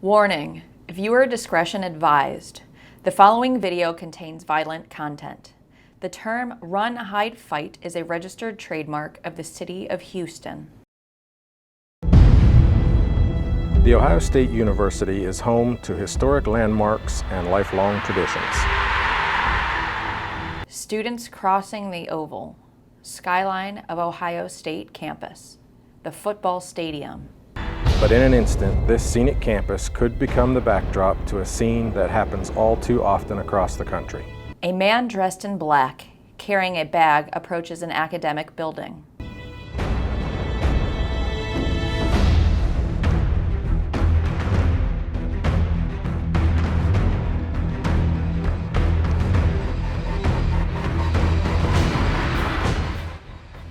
Warning: viewer discretion advised. The following video contains violent content. The term run, hide, fight is a registered trademark of the City of Houston. The Ohio State University is home to historic landmarks and lifelong traditions. Students crossing the oval, skyline of Ohio State campus, the football stadium. But in an instant, this scenic campus could become the backdrop to a scene that happens all too often across the country. A man dressed in black, carrying a bag, approaches an academic building.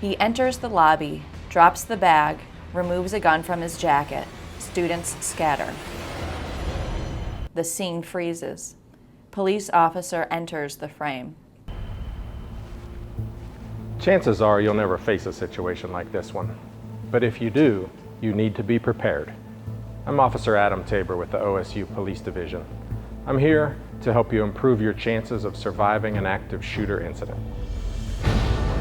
He enters the lobby, drops the bag, removes a gun from his jacket. Students scatter. The scene freezes. Police officer enters the frame. Chances are you'll never face a situation like this one. But if you do, you need to be prepared. I'm Officer Adam Tabor with the OSU Police Division. I'm here to help you improve your chances of surviving an active shooter incident.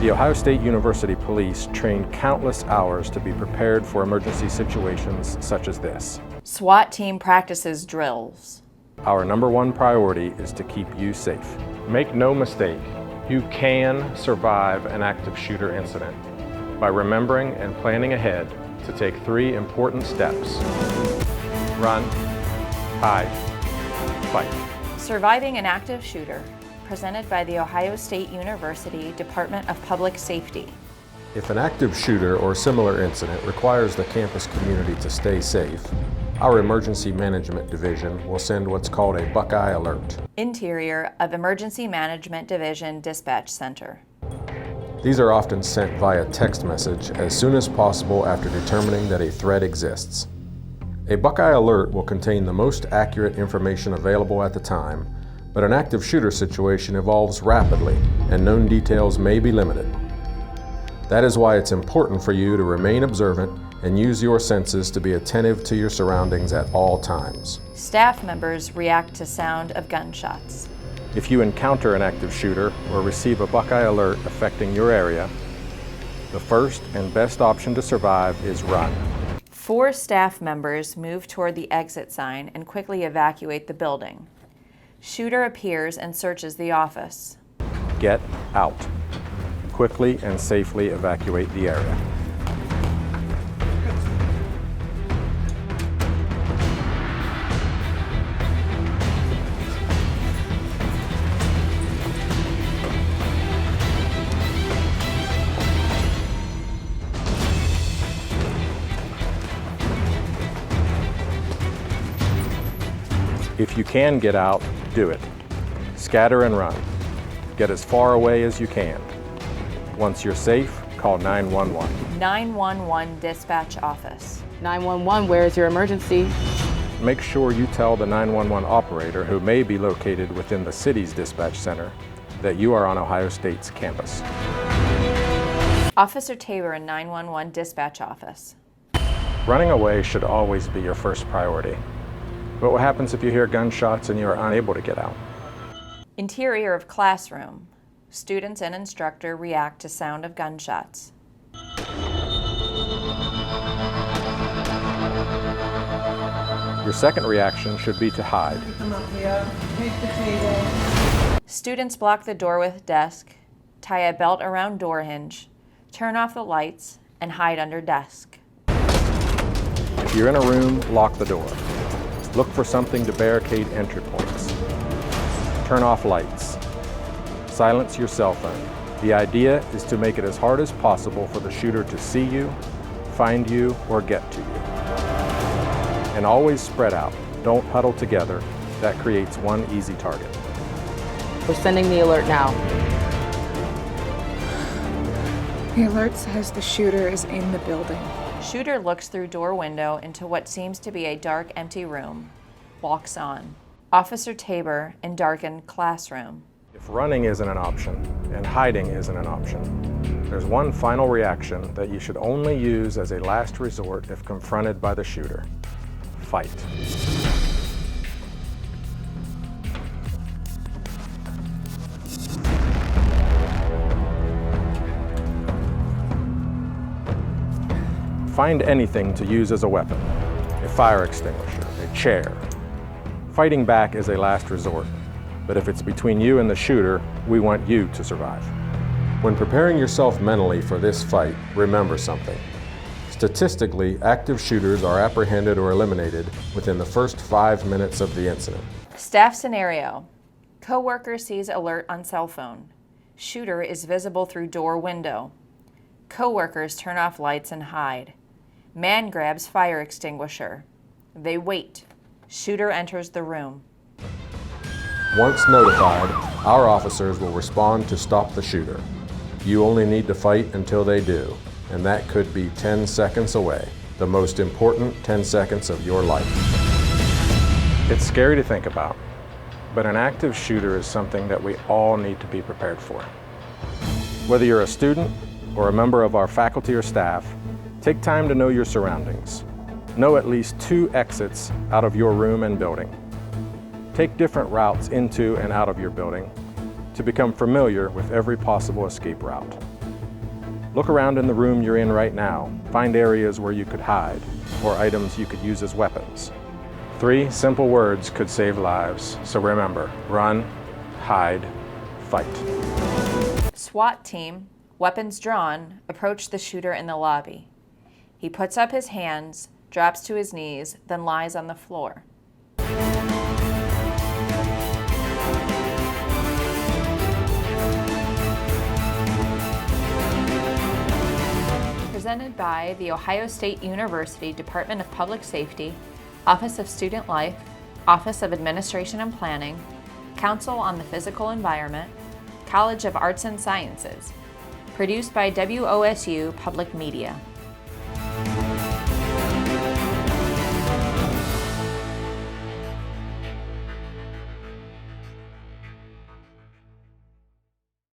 The Ohio State University Police train countless hours to be prepared for emergency situations such as this. SWAT team practices drills. Our number one priority is to keep you safe. Make no mistake, you can survive an active shooter incident by remembering and planning ahead to take 3 important steps. Run, hide, fight. Surviving an active shooter, presented by the Ohio State University Department of Public Safety. If an active shooter or similar incident requires the campus community to stay safe, our Emergency Management Division will send what's called a Buckeye Alert. Interior of Emergency Management Division Dispatch Center. These are often sent via text message as soon as possible after determining that a threat exists. A Buckeye Alert will contain the most accurate information available at the time, but an active shooter situation evolves rapidly and known details may be limited. That is why it's important for you to remain observant and use your senses to be attentive to your surroundings at all times. Staff members react to sound of gunshots. If you encounter an active shooter or receive a Buckeye Alert affecting your area, the first and best option to survive is run. 4 staff members move toward the exit sign and quickly evacuate the building. Shooter appears and searches the office. Get out. Quickly and safely evacuate the area. If you can get out, do it. Scatter and run. Get as far away as you can. Once you're safe, call 911. 911 Dispatch Office. 911, where is your emergency? Make sure you tell the 911 operator, who may be located within the city's dispatch center, that you are on Ohio State's campus. Officer Tabor in 911 Dispatch Office. Running away should always be your first priority. But what happens if you hear gunshots and you are unable to get out? Interior of classroom. Students and instructor react to sound of gunshots. Your second reaction should be to hide. Come up here, take the table. Students block the door with desk, tie a belt around door hinge, turn off the lights, and hide under desk. If you're in a room, lock the door. Look for something to barricade entry points. Turn off lights. Silence your cell phone. The idea is to make it as hard as possible for the shooter to see you, find you, or get to you. And always spread out. Don't huddle together. That creates one easy target. We're sending the alert now. The alert says the shooter is in the building. Shooter looks through door window into what seems to be a dark, empty room. Walks on. Officer Tabor in darkened classroom. If running isn't an option and hiding isn't an option, there's one final reaction that you should only use as a last resort if confronted by the shooter. Fight. Find anything to use as a weapon. A fire extinguisher, a chair. Fighting back is a last resort, but if it's between you and the shooter, we want you to survive. When preparing yourself mentally for this fight, remember something. Statistically, active shooters are apprehended or eliminated within the first 5 minutes of the incident. Staff scenario. Coworker sees alert on cell phone. Shooter is visible through door window. Coworkers turn off lights and hide. Man grabs fire extinguisher. They wait. Shooter enters the room. Once notified, our officers will respond to stop the shooter. You only need to fight until they do, and that could be 10 seconds away, the most important 10 seconds of your life. It's scary to think about, but an active shooter is something that we all need to be prepared for. Whether you're a student or a member of our faculty or staff, take time to know your surroundings. Know at least 2 exits out of your room and building. Take different routes into and out of your building to become familiar with every possible escape route. Look around in the room you're in right now. Find areas where you could hide or items you could use as weapons. 3 simple words could save lives, so remember, run, hide, fight. SWAT team, weapons drawn, approach the shooter in the lobby. He puts up his hands, drops to his knees, then lies on the floor. Presented by the Ohio State University Department of Public Safety, Office of Student Life, Office of Administration and Planning, Council on the Physical Environment, College of Arts and Sciences. Produced by WOSU Public Media.